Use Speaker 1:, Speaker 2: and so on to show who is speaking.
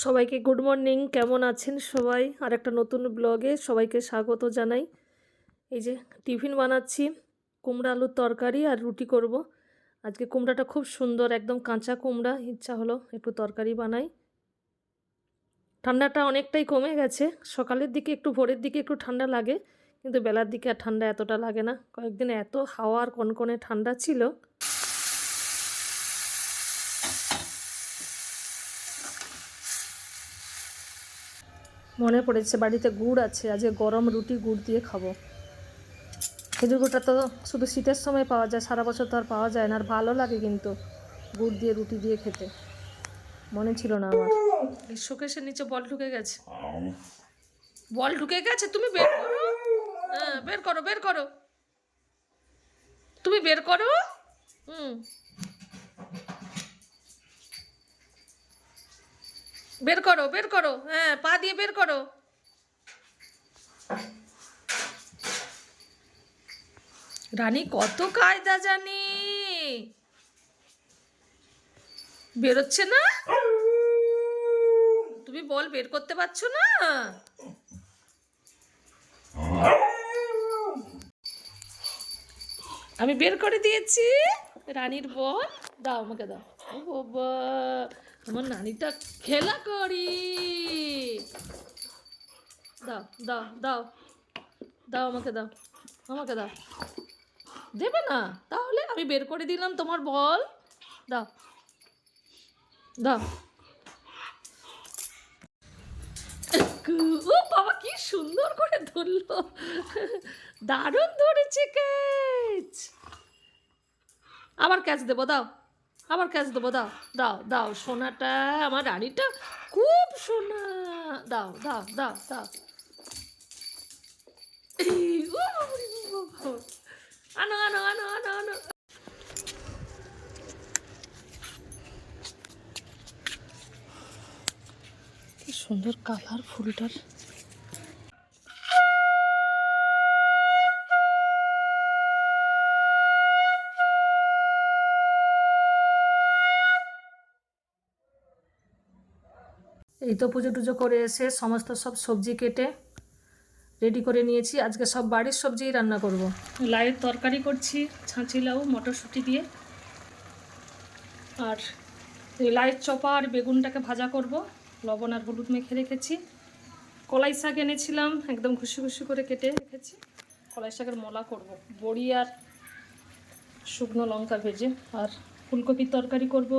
Speaker 1: সবাইকে good morning. কেমন আছেন সবাই? আর একটা নতুন ব্লগে সবাইকে স্বাগত জানাই। এই যে টিফিন বানাচ্ছি, কুমড়া আলুর তরকারি আর রুটি করব। আজকে কুমড়াটা খুব সুন্দর, একদম কাঁচা কুমড়া। ইচ্ছা হলো একটু তরকারি বানাই। ঠান্ডাটা অনেকটাই কমে গেছে। সকালের দিকে একটু, ভোরের দিকে একটু ঠান্ডা লাগে, কিন্তু বেলার দিকে আর ঠান্ডা এতটা লাগে না। কয়েকদিন এত হাওয়া আর কনকনে ঠান্ডা ছিল। মনে পড়েছে বাড়িতে গুড় আছে, আজকে গরম রুটি গুড় দিয়ে খাবো। খেজুর গুড়টা তো শুধু শীতের সময় পাওয়া যায়, সারা বছর তো আর পাওয়া যায় না। আর ভালো লাগে কিন্তু গুড় দিয়ে রুটি দিয়ে খেতে। মনে ছিল না আমার। শোকেশের নিচে বল ঢুকে গেছে, বল ঢুকে গেছে। তুমি বের করো, হ্যাঁ বের করো, বের করো, তুমি বের করো। বের করো, বের করো, হ্যাঁ পা দিয়ে বের করো। রানী কত কায়দা জানি, বেরোচ্ছে না। তুমি বল বের করতে পারছো না। আমি বের করে দিয়েছি রানীর বল। দাও আমাকে, দাও। ও বাবা, আমার নানিটা খেলা করি। দাও দাও দাও দাও, আমাকে দাও, আমাকে দাও। দেবে না? তাহলে আমি বের করে দিলাম তোমার বল। দাও দাও। ও বাবা, কি সুন্দর করে ধরলো, দারুণ ধরেছে ক্যাচ। আবার ক্যাচ দেবো, দাও। আবার ক্যাচ দেবো, দাও দাও দাও। সোনাটা, আমার রানীটা খুব সোনা। দাও দাও দাও দাও। আনো আনো আনো আনো আনো। কি সুন্দর কালার ফুলটার। এই তো পুজো টুজো করে এসে সমস্ত সব সবজি কেটে রেডি করে নিয়েছি। আজকে সব বাড়ির সবজিই রান্না করব। লাউয়ের তরকারি করছি, ছাঁচি লাউ মটরশুঁটি দিয়ে। আর এই লাউয়ের চপা আর বেগুনটাকে ভাজা করব, লবণ আর হলুদ মেখে রেখেছি। কলাই শাক এনেছিলাম, একদম ঘুষি ঘুষি করে কেটে রেখেছি। কলাই শাকের মলা করব, বড়ি আর শুকনো লঙ্কা ভেজে। আর ফুলকপির তরকারি করব,